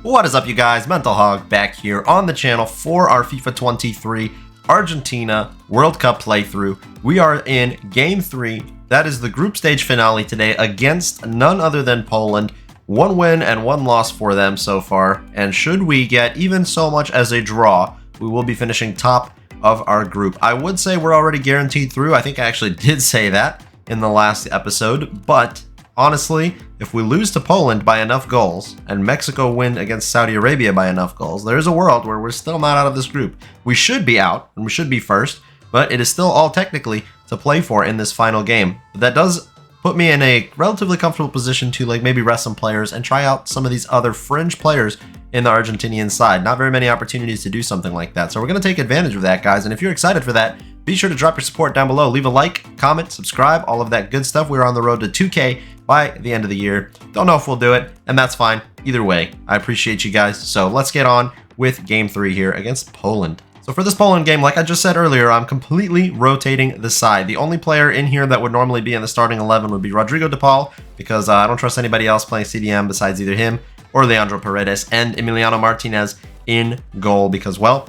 What is up, you guys? Mental Hog back here on the channel for our FIFA 23 Argentina World Cup playthrough. We are in Game 3. That is the group stage finale today against none other than Poland. 1 win and 1 loss for them so far. And should we get even so much as a draw, we will be finishing top of our group. I would say we're already guaranteed through. I think I actually did say that in the last episode, but honestly, if we lose to Poland by enough goals and Mexico win against Saudi Arabia by enough goals, there is a world where we're still not out of this group. We should be out and we should be first, but it is still all technically to play for in this final game. But that does put me in a relatively comfortable position to maybe rest some players and try out some of these other fringe players in the Argentinian side. Not very many opportunities to do something like that. So we're going to take advantage of that, guys. And if you're excited for that, be sure to drop your support down below. Leave a like, comment, subscribe, all of that good stuff. We're on the road to 2K by the end of the year. Don't know if we'll do it, and that's fine. Either way, I appreciate you guys. So let's get on with Game 3 here against Poland. So for this Poland game, like I just said earlier, I'm completely rotating the side. The only player in here that would normally be in the starting 11 would be Rodrigo de Paul, because I don't trust anybody else playing CDM besides either him or Leandro Paredes, and Emiliano Martinez in goal because, well,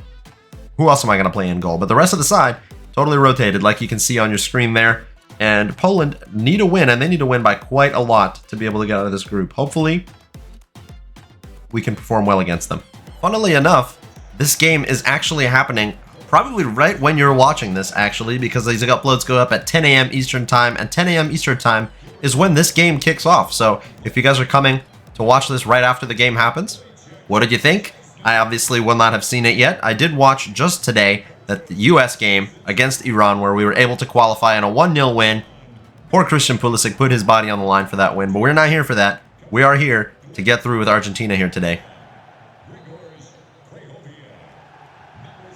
who else am I going to play in goal? But the rest of the side, totally rotated like you can see on your screen there. And Poland need a win, and they need to win by quite a lot to be able to get out of this group. Hopefully, we can perform well against them. Funnily enough, this game is actually happening probably right when you're watching this, actually, because these uploads go up at 10 a.m. Eastern Time, and 10 a.m. Eastern Time is when this game kicks off. So if you guys are coming to watch this right after the game happens, what did you think? I obviously will not have seen it yet. I did watch just today that the US game against Iran, where we were able to qualify in a 1-0 win. Poor Christian Pulisic put his body on the line for that win, but we're not here for that. We are here to get through with Argentina here today.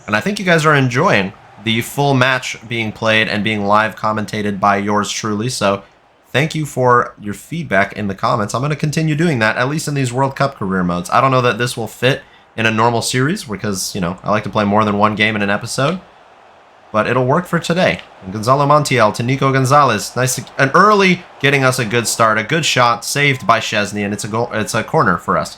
And I think you guys are enjoying the full match being played and being live commentated by yours truly, so thank you for your feedback in the comments. I'm going to continue doing that, at least in these World Cup career modes. I don't know that this will fit in a normal series because, you know, I like to play more than one game in an episode, but it'll work for today. And Gonzalo Montiel to Nico Gonzalez. Nice and early, getting us a good start, a good shot, saved by Szczesny, and it's a goal. It's a corner for us.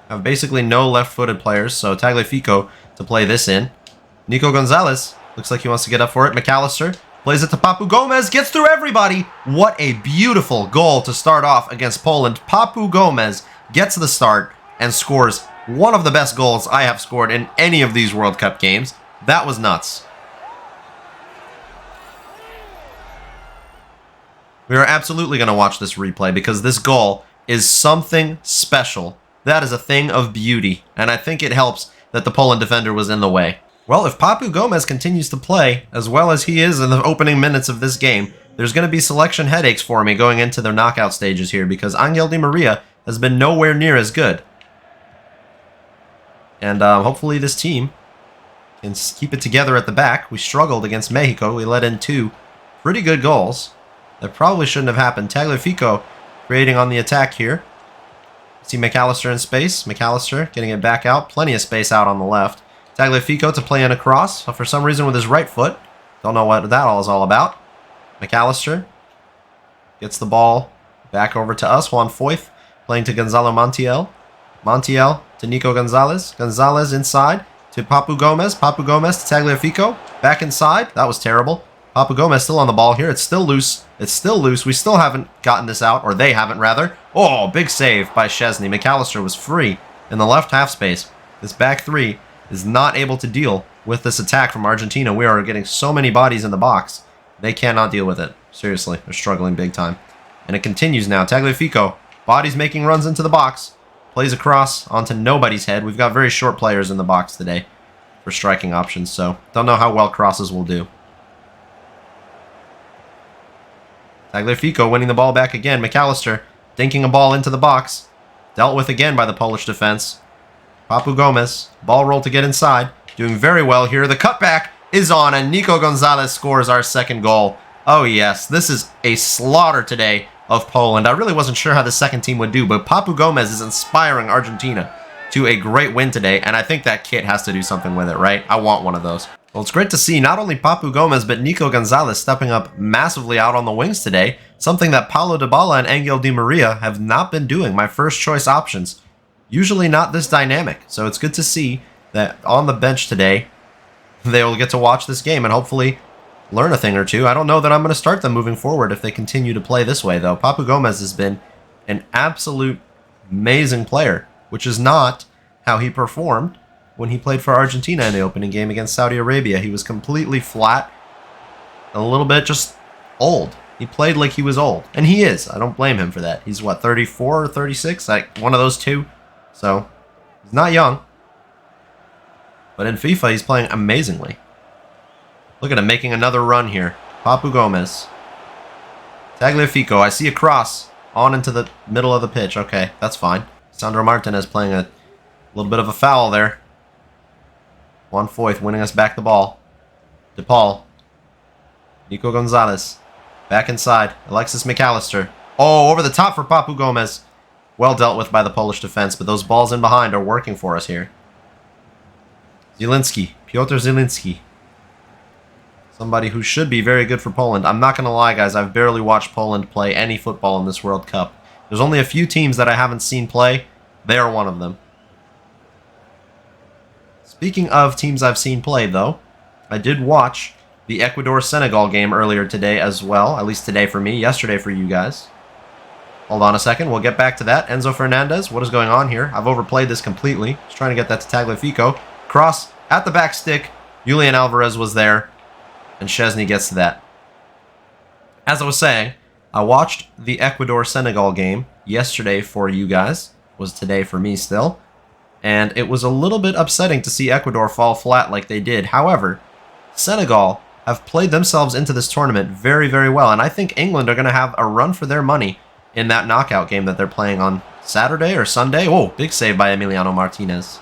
I have basically no left-footed players, so Tagliafico to play this in. Nico Gonzalez looks like he wants to get up for it. McAllister plays it to Papu Gomez, gets through everybody. What a beautiful goal to start off against Poland. Papu Gomez gets the start and scores one of the best goals I have scored in any of these World Cup games. That was nuts. We are absolutely going to watch this replay because this goal is something special. That is a thing of beauty, and I think it helps that the Poland defender was in the way. Well, if Papu Gomez continues to play as well as he is in the opening minutes of this game, there's going to be selection headaches for me going into the knockout stages here because Angel Di Maria has been nowhere near as good. And hopefully this team can keep it together at the back. We struggled against Mexico. We let in 2 pretty good goals that probably shouldn't have happened. Tagliafico creating on the attack here. See McAllister in space. McAllister getting it back out. Plenty of space out on the left. Tagliafico to play in a cross. For some reason with his right foot. Don't know what that all is all about. McAllister gets the ball back over to us. Juan Foyth playing to Gonzalo Montiel. Montiel to Nico Gonzalez. Gonzalez inside to Papu Gomez. Papu Gomez to Tagliafico. Back inside. That was terrible. Papu Gomez still on the ball here. It's still loose. It's still loose. We still haven't gotten this out, or they haven't, rather. Oh, big save by Szczesny. McAllister was free in the left half space. This back 3 is not able to deal with this attack from Argentina. We are getting so many bodies in the box. They cannot deal with it. Seriously, they're struggling big time. And it continues now. Tagliafico, bodies making runs into the box. Plays across onto nobody's head. We've got very short players in the box today for striking options, so don't know how well crosses will do. Tagliafico winning the ball back again. McAllister dinking a ball into the box. Dealt with again by the Polish defense. Papu Gomez, ball roll to get inside. Doing very well here. The cutback is on, and Nico Gonzalez scores our second goal. Oh yes, this is a slaughter today of Poland. I really wasn't sure how the second team would do, but Papu Gomez is inspiring Argentina to a great win today, and I think that kit has to do something with it, right? I want one of those. Well, it's great to see not only Papu Gomez, but Nico Gonzalez stepping up massively out on the wings today, something that Paulo Dybala and Angel Di Maria have not been doing, my first choice options. Usually not this dynamic, so it's good to see that on the bench today, they will get to watch this game and hopefully learn a thing or two. I don't know that I'm going to start them moving forward if they continue to play this way, though. Papu Gomez has been an absolute amazing player, which is not how he performed when he played for Argentina in the opening game against Saudi Arabia. He was completely flat, a little bit just old. He played like he was old, and he is. I don't blame him for that. He's, what, 34 or 36? Like, one of those two. So, he's not young. But in FIFA, he's playing amazingly. Look at him making another run here. Papu Gomez. Tagliafico, I see a cross on into the middle of the pitch. Okay, that's fine. Sandro Martinez playing a little bit of a foul there. Juan Foyth winning us back the ball. DePaul. Nico Gonzalez. Back inside. Alexis McAllister. Oh, over the top for Papu Gomez. Well dealt with by the Polish defense, but those balls in behind are working for us here. Zielinski. Piotr Zielinski. Somebody who should be very good for Poland. I'm not going to lie, guys. I've barely watched Poland play any football in this World Cup. There's only a few teams that I haven't seen play. They are one of them. Speaking of teams I've seen play, though, I did watch the Ecuador-Senegal game earlier today as well. At least today for me, yesterday for you guys. Hold on a second, we'll get back to that. Enzo Fernandez, what is going on here? I've overplayed this completely. Just trying to get that to Tagliafico. Cross at the back stick. Julian Alvarez was there, and Szczesny gets to that. As I was saying, I watched the Ecuador-Senegal game yesterday for you guys. It was today for me still. And it was a little bit upsetting to see Ecuador fall flat like they did. However, Senegal have played themselves into this tournament very, very well. And I think England are going to have a run for their money in that knockout game that they're playing on Saturday or Sunday. Whoa, big save by Emiliano Martinez.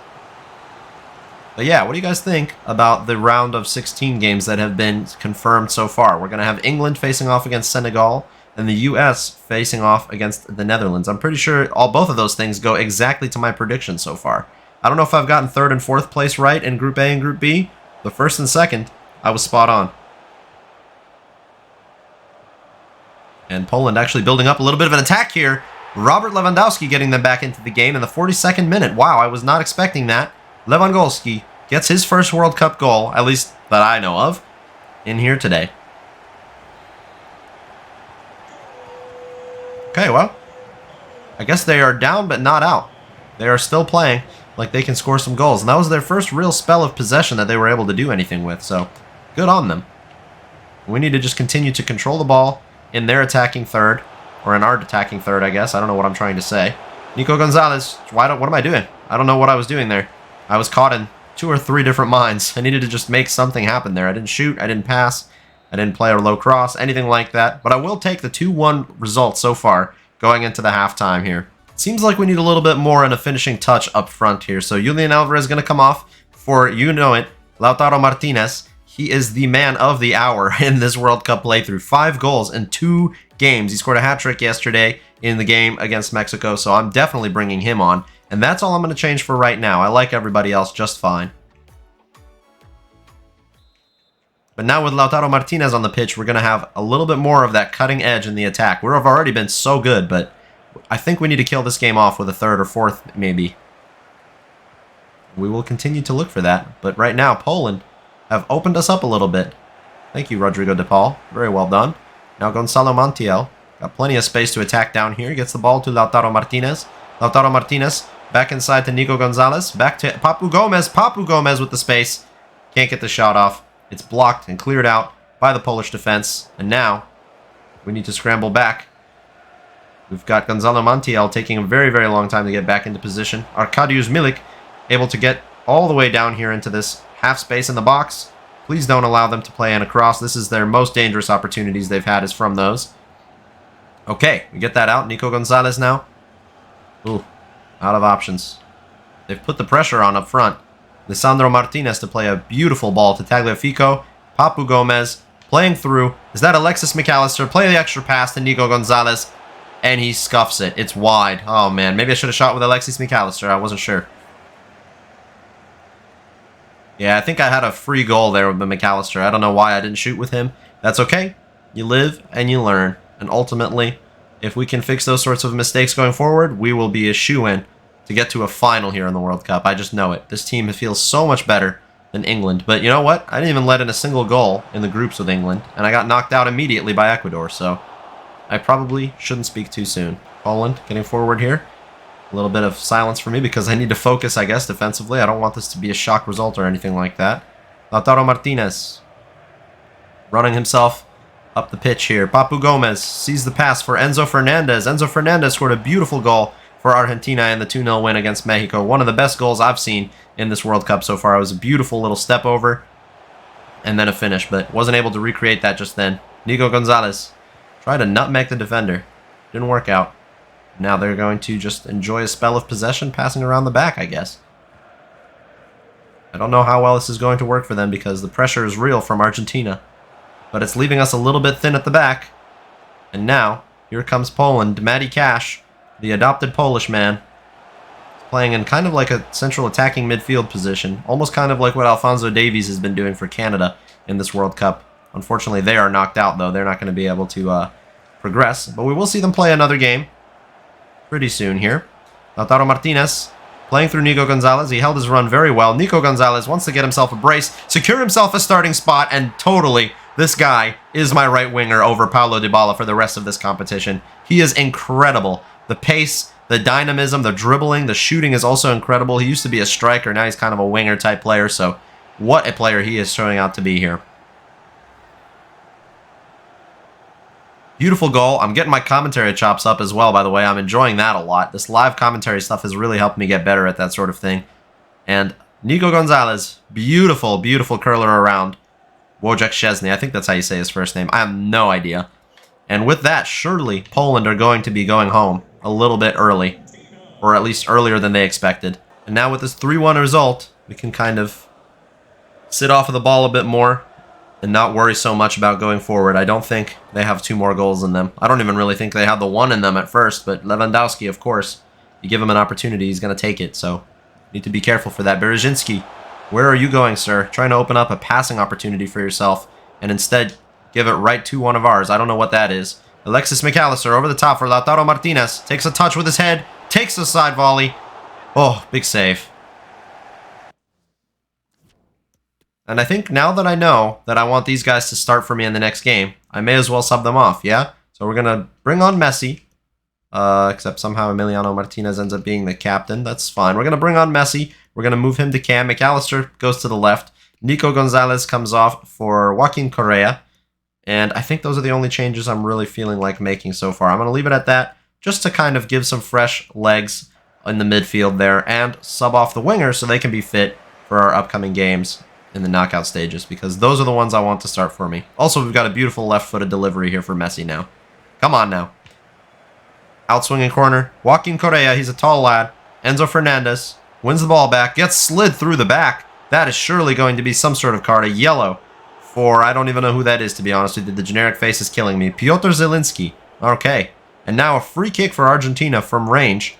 But yeah, what do you guys think about the round of 16 games that have been confirmed so far? We're going to have England facing off against Senegal and the U.S. facing off against the Netherlands. I'm pretty sure both of those things go exactly to my prediction so far. I don't know if I've gotten third and fourth place right in Group A and Group B, but first and second, I was spot on. And Poland actually building up a little bit of an attack here. Robert Lewandowski getting them back into the game in the 42nd minute. Wow, I was not expecting that. Lewandowski gets his first World Cup goal, at least that I know of, in here today. Okay, well, I guess they are down but not out. They are still playing like they can score some goals. And that was their first real spell of possession that they were able to do anything with. So, good on them. We need to just continue to control the ball in their attacking third. Or in our attacking third, I guess. I don't know what I'm trying to say. Nico Gonzalez. What am I doing? I don't know what I was doing there. I was caught in 2 or 3 different minds. I needed to just make something happen there. I didn't shoot. I didn't pass. I didn't play a low cross. Anything like that. But I will take the 2-1 result so far going into the halftime here. Seems like we need a little bit more in a finishing touch up front here. So Julian Alvarez is going to come off for, you know it, Lautaro Martinez. He is the man of the hour in this World Cup playthrough. 5 goals in 2 games. He scored a hat-trick yesterday in the game against Mexico, so I'm definitely bringing him on. And that's all I'm going to change for right now. I like everybody else just fine. But now with Lautaro Martinez on the pitch, we're going to have a little bit more of that cutting edge in the attack. We've already been so good, but I think we need to kill this game off with a 3rd or 4th, maybe. We will continue to look for that. But right now, Poland have opened us up a little bit. Thank you, Rodrigo de Paul. Very well done. Now Gonzalo Montiel. Got plenty of space to attack down here. Gets the ball to Lautaro Martinez. Lautaro Martinez back inside to Nico Gonzalez. Back to Papu Gomez. Papu Gomez with the space. Can't get the shot off. It's blocked and cleared out by the Polish defense. And now we need to scramble back. We've got Gonzalo Montiel taking a very, very long time to get back into position. Arkadiusz Milik able to get all the way down here into this half space in the box. Please don't allow them to play in a cross. This is their most dangerous opportunities they've had is from those. Okay, we get that out. Nico Gonzalez now. Ooh, out of options. They've put the pressure on up front. Lisandro Martinez to play a beautiful ball to Tagliafico. Papu Gomez playing through. Is that Alexis McAllister? Play the extra pass to Nico Gonzalez. And he scuffs it. It's wide. Oh, man. Maybe I should have shot with Alexis McAllister. I wasn't sure. Yeah, I think I had a free goal there with the McAllister. I don't know why I didn't shoot with him. That's okay. You live and you learn. And ultimately, if we can fix those sorts of mistakes going forward, we will be a shoo-in to get to a final here in the World Cup. I just know it. This team feels so much better than England. But you know what? I didn't even let in a single goal in the groups with England. And I got knocked out immediately by Ecuador. So I probably shouldn't speak too soon. Poland getting forward here. A little bit of silence for me because I need to focus, I guess, defensively. I don't want this to be a shock result or anything like that. Lautaro Martinez running himself up the pitch here. Papu Gomez sees the pass for Enzo Fernandez. Enzo Fernandez scored a beautiful goal for Argentina in the 2-0 win against Mexico. One of the best goals I've seen in this World Cup so far. It was a beautiful little step over and then a finish, but wasn't able to recreate that just then. Nico Gonzalez tried to nutmeg the defender. Didn't work out. Now they're going to just enjoy a spell of possession, passing around the back, I guess. I don't know how well this is going to work for them because the pressure is real from Argentina. But it's leaving us a little bit thin at the back. And now, here comes Poland. Matty Cash, the adopted Polish man, is playing in kind of like a central attacking midfield position. Almost kind of like what Alphonso Davies has been doing for Canada in this World Cup. Unfortunately, they are knocked out, though. They're not going to be able to progress. But we will see them play another game pretty soon here. Lautaro Martinez playing through Nico Gonzalez. He held his run very well. Nico Gonzalez wants to get himself a brace, secure himself a starting spot, and totally, this guy is my right winger over Paulo Dybala for the rest of this competition. He is incredible. The pace, the dynamism, the dribbling, the shooting is also incredible. He used to be a striker. Now he's kind of a winger type player. So what a player he is showing out to be here. Beautiful goal. I'm getting my commentary chops up as well, by the way. I'm enjoying that a lot. This live commentary stuff has really helped me get better at that sort of thing. And Nico Gonzalez, beautiful, beautiful curler around Wojciech Szczesny. I think that's how you say his first name. I have no idea. And with that, surely Poland are going to be going home a little bit early, or at least earlier than they expected. And now with this 3-1 result, we can kind of sit off of the ball a bit more and not worry so much about going forward. I don't think they have 2 more goals in them. I don't even really think they had the 1 in them at first, but Lewandowski, of course, you give him an opportunity, he's going to take it, so need to be careful for that. Berezzinski, where are you going, sir? Trying to open up a passing opportunity for yourself, and instead give it right to one of ours. I don't know what that is. Alexis McAllister over the top for Lautaro Martinez. Takes a touch with his head, takes the side volley. Oh, big save. And I think now that I know that I want these guys to start for me in the next game, I may as well sub them off, yeah? So we're going to bring on Messi. Except somehow Emiliano Martinez ends up being the captain. That's fine. We're going to bring on Messi. We're going to move him to Cam. McAllister goes to the left. Nico Gonzalez comes off for Joaquin Correa. And I think those are the only changes I'm really feeling like making so far. I'm going to leave it at that, just to kind of give some fresh legs in the midfield there and sub off the wingers so they can be fit for our upcoming games in the knockout stages, because those are the ones I want to start for me. Also, we've got a beautiful left-footed delivery here for Messi now. Come on now. Outswinging corner. Joaquin Correa, he's a tall lad. Enzo Fernandez wins the ball back, gets slid through the back. That is surely going to be some sort of card, a yellow for, I don't even know who that is, to be honest with you. The generic face is killing me. Piotr Zielinski. Okay. And now a free kick for Argentina from range.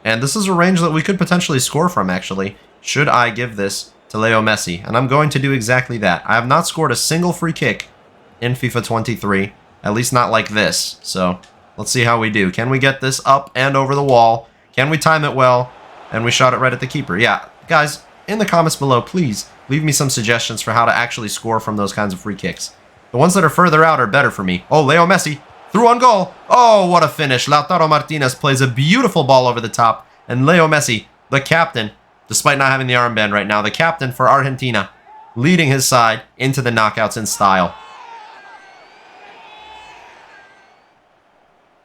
And this is a range that we could potentially score from, actually, should I give this to Leo Messi. And I'm going to do exactly that. I have not scored a single free kick in FIFA 23, at least not like this. So let's see how we do. Can we get this up and over the wall? Can we time it well? And we shot it right at the keeper. Yeah, guys, in the comments below, please leave me some suggestions for how to actually score from those kinds of free kicks. The ones that are further out are better for me. Oh, Leo Messi through on goal. Oh, what a finish. Lautaro Martinez plays a beautiful ball over the top. And Leo Messi, the captain, despite not having the armband right now, the captain for Argentina, leading his side into the knockouts in style.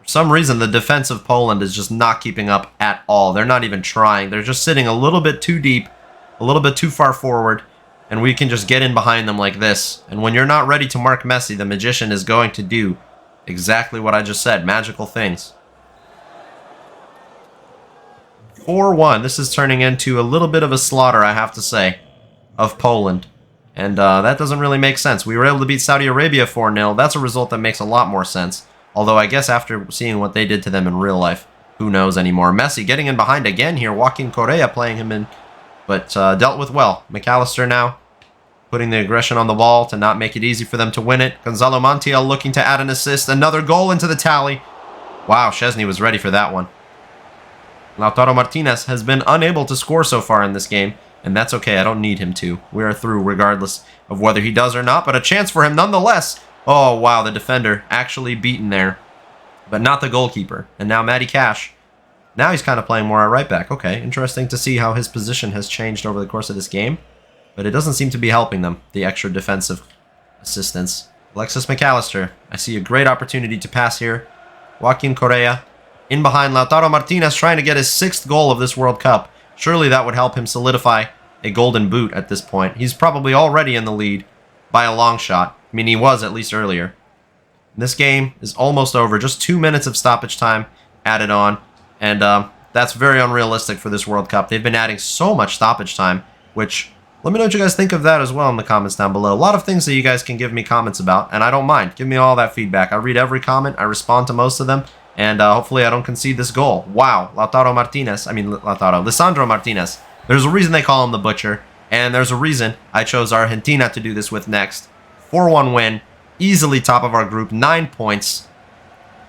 For some reason, the defense of Poland is just not keeping up at all. They're not even trying. They're just sitting a little bit too deep, a little bit too far forward, and we can just get in behind them like this. And when you're not ready to mark Messi, the magician is going to do exactly what I just said, magical things. 4-1. This is turning into a little bit of a slaughter, I have to say, of Poland. And that doesn't really make sense. We were able to beat Saudi Arabia 4-0. That's a result that makes a lot more sense. Although I guess after seeing what they did to them in real life, who knows anymore. Messi getting in behind again here. Joaquin Correa playing him in but dealt with well. McAllister now putting the aggression on the ball to not make it easy for them to win it. Gonzalo Montiel looking to add an assist. Another goal into the tally. Wow, Szczesny was ready for that one. Lautaro Martinez has been unable to score so far in this game, and that's okay. I don't need him to. We are through regardless of whether he does or not, but a chance for him nonetheless. Oh, wow, the defender actually beaten there, but not the goalkeeper. And now Matty Cash. Now he's kind of playing more at right back. Okay, interesting to see how his position has changed over the course of this game, but it doesn't seem to be helping them, the extra defensive assistance. Alexis McAllister. I see a great opportunity to pass here. Joaquin Correa. In behind Lautaro Martinez, trying to get his 6th goal of this World Cup. Surely that would help him solidify a golden boot at this point. He's probably already in the lead by a long shot. I mean, he was at least earlier. This game is almost over. Just 2 minutes of stoppage time added on. And that's very unrealistic for this World Cup. They've been adding so much stoppage time, which, let me know what you guys think of that as well in the comments down below. A lot of things that you guys can give me comments about, and I don't mind. Give me all that feedback. I read every comment. I respond to most of them. And hopefully I don't concede this goal. Wow, Lisandro Martinez. There's a reason they call him the Butcher, and there's a reason I chose Argentina to do this with next. 4-1 win, easily top of our group, 9 points.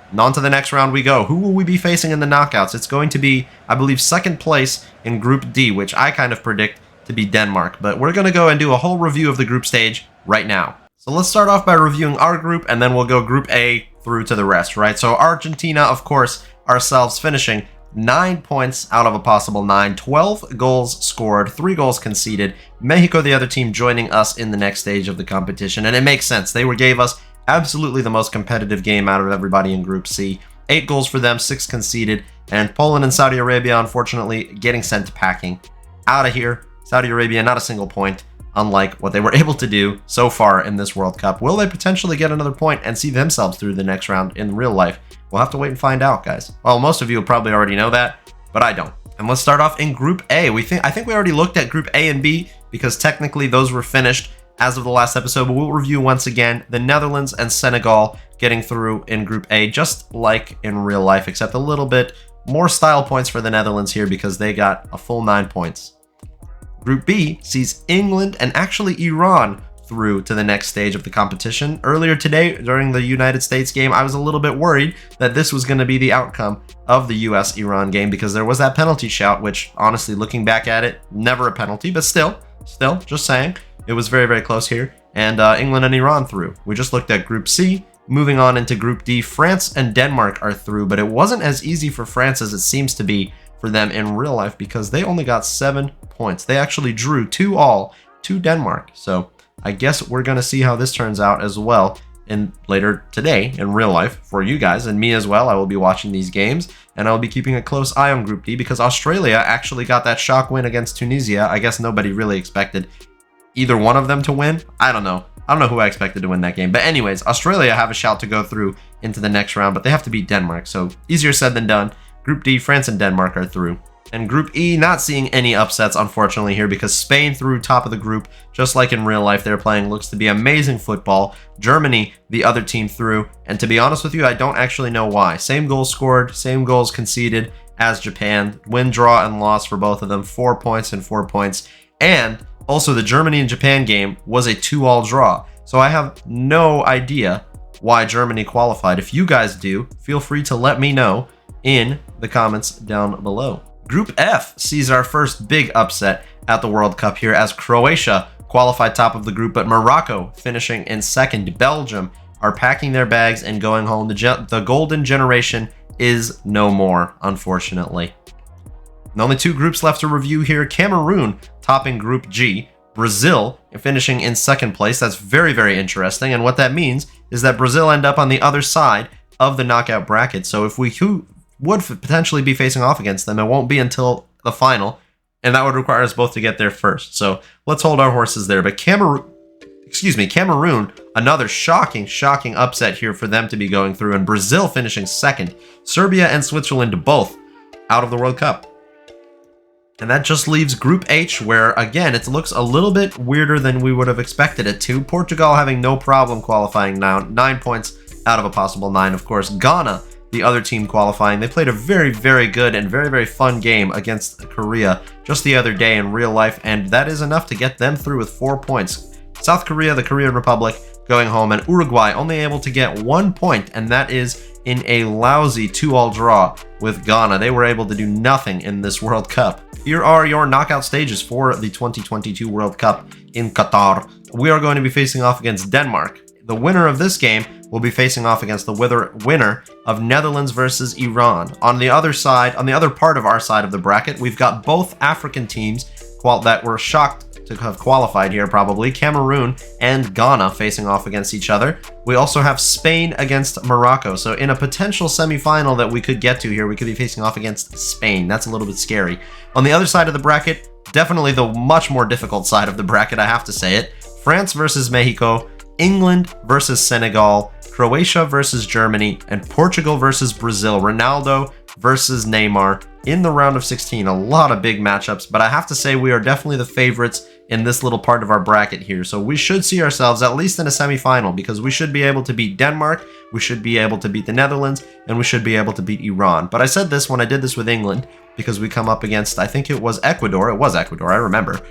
And on to the next round we go. Who will we be facing in the knockouts? It's going to be, I believe, 2nd place in Group D, which I kind of predict to be Denmark. But we're going to go and do a whole review of the group stage right now. So let's start off by reviewing our group, and then we'll go Group A through to the rest, right? So Argentina, of course, ourselves finishing 9 points out of a possible 9, 12 goals scored, 3 goals conceded. Mexico, the other team, joining us in the next stage of the competition, and it makes sense. They gave us absolutely the most competitive game out of everybody in Group C. 8 goals for them, 6 conceded, and Poland and Saudi Arabia, unfortunately, getting sent packing out of here. Saudi Arabia, not a single point, unlike what they were able to do so far in this World Cup. Will they potentially get another point and see themselves through the next round in real life? We'll have to wait and find out, guys. Well, most of you will probably already know that, but I don't. And let's start off in Group A. I think we already looked at Group A and B because technically those were finished as of the last episode, but we'll review once again the Netherlands and Senegal getting through in Group A, just like in real life, except a little bit more style points for the Netherlands here because they got a full 9 points. Group B sees England and actually Iran through to the next stage of the competition. Earlier today, during the United States game, I was a little bit worried that this was going to be the outcome of the US-Iran game because there was that penalty shout, which honestly, looking back at it, never a penalty, but still, just saying, it was very, very close here. And England and Iran through. We just looked at Group C. Moving on into Group D, France and Denmark are through, but it wasn't as easy for France as it seems to be for them in real life because they only got 7 points. They actually drew 2-2 to Denmark. So I guess we're going to see how this turns out as well in later today in real life for you guys and me as well. I will be watching these games and I'll be keeping a close eye on Group D because Australia actually got that shock win against Tunisia. I guess nobody really expected either one of them to win. I don't know who I expected to win that game. But anyways, Australia have a shout to go through into the next round, but they have to beat Denmark. So easier said than done. Group D, France and Denmark are through. And Group E, not seeing any upsets, unfortunately, here because Spain through top of the group, just like in real life, they're playing looks to be amazing football. Germany, the other team through. And to be honest with you, I don't actually know why. Same goals scored, same goals conceded as Japan. Win, draw, and loss for both of them. 4 points and 4 points. And also, the Germany and Japan game was a 2-2 draw. So I have no idea why Germany qualified. If you guys do, feel free to let me know in the comments down below. Group F sees our first big upset at the World Cup here as Croatia qualified top of the group, but Morocco finishing in second. Belgium are packing their bags and going home. The golden generation is no more, unfortunately. And only 2 groups left to review here. Cameroon topping Group G. Brazil finishing in second place. That's very, very interesting. And what that means is that Brazil end up on the other side of the knockout bracket. So if we would potentially be facing off against them, it won't be until the final. And that would require us both to get there first. So let's hold our horses there. But Cameroon, another shocking upset here for them to be going through. And Brazil finishing second. Serbia and Switzerland both out of the World Cup. And that just leaves Group H, where, again, it looks a little bit weirder than we would have expected it to. Portugal having no problem qualifying now, 9 points out of a possible 9, of course. Ghana, the other team qualifying. They played a very, very good and very, very fun game against Korea just the other day in real life, and that is enough to get them through with 4 points. South Korea, the Korean Republic, going home, and Uruguay only able to get 1 point, and that is in a lousy 2-all draw with Ghana. They were able to do nothing in this World Cup. Here are your knockout stages for the 2022 World Cup in Qatar. We are going to be facing off against Denmark. The winner of this game will be facing off against the winner of Netherlands versus Iran. On the other side, on the other part of our side of the bracket, we've got both African teams that were shocked to have qualified here, probably Cameroon and Ghana facing off against each other. We also have Spain against Morocco. So in a potential semifinal that we could get to here, we could be facing off against Spain. That's a little bit scary. On the other side of the bracket, definitely the much more difficult side of the bracket, I have to say it. France versus Mexico, England versus Senegal, Croatia versus Germany, and Portugal versus Brazil. Ronaldo versus Neymar in the round of 16. A lot of big matchups, but I have to say we are definitely the favorites in this little part of our bracket here. So we should see ourselves at least in a semifinal, because we should be able to beat Denmark, we should be able to beat the Netherlands, and we should be able to beat Iran. But I said this when I did this with England, because we come up against, I think it was Ecuador. It was Ecuador, I remember.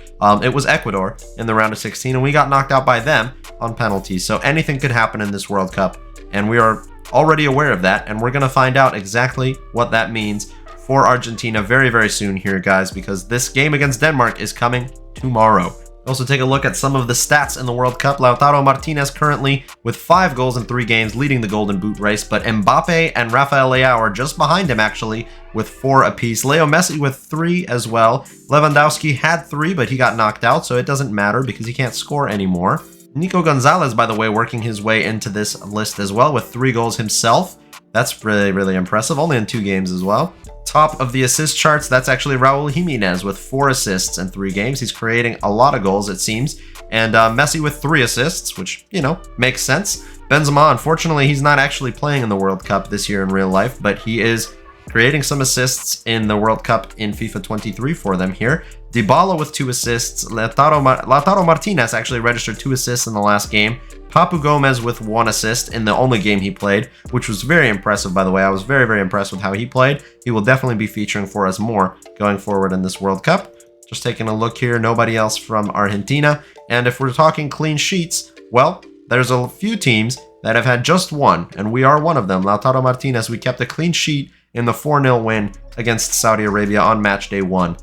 It was Ecuador in the round of 16, and we got knocked out by them on penalties. So anything could happen in this World Cup, and we are already aware of that, and we're going to find out exactly what that means for Argentina very, very soon here, guys, because this game against Denmark is coming tomorrow. Also take a look at some of the stats in the World Cup. Lautaro Martinez currently with 5 goals in 3 games, leading the Golden Boot race, but Mbappe and Rafael Leao are just behind him, actually, with 4 apiece. Leo Messi with 3 as well. Lewandowski had 3, but he got knocked out, so it doesn't matter because he can't score anymore. Nico Gonzalez, by the way, working his way into this list as well with 3 goals himself. That's really, really impressive, only in 2 games as well. Top of the assist charts, that's actually Raul Jimenez with 4 assists in 3 games. He's creating a lot of goals, it seems. And Messi with 3 assists, which, you know, makes sense. Benzema, unfortunately, he's not actually playing in the World Cup this year in real life, but he is creating some assists in the World Cup in FIFA 23 for them here. Dybala with 2 assists. Lautaro Martinez actually registered 2 assists in the last game. Papu Gomez with 1 assist in the only game he played, which was very impressive, by the way. I was very, very impressed with how he played. He will definitely be featuring for us more going forward in this World Cup. Just taking a look here, nobody else from Argentina. And if we're talking clean sheets, well, there's a few teams that have had just 1, and we are one of them. Lautaro Martinez, we kept a clean sheet in the 4-0 win against Saudi Arabia on match day 1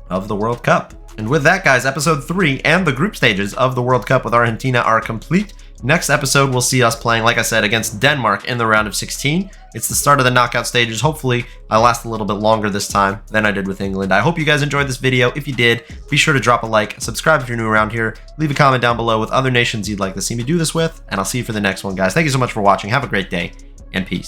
of the World Cup. And with that, guys, episode 3 and the group stages of the World Cup with Argentina are complete. Next episode, we'll see us playing, like I said, against Denmark in the round of 16. It's the start of the knockout stages. Hopefully, I last a little bit longer this time than I did with England. I hope you guys enjoyed this video. If you did, be sure to drop a like, subscribe if you're new around here, leave a comment down below with other nations you'd like to see me do this with, and I'll see you for the next one, guys. Thank you so much for watching. Have a great day, and peace.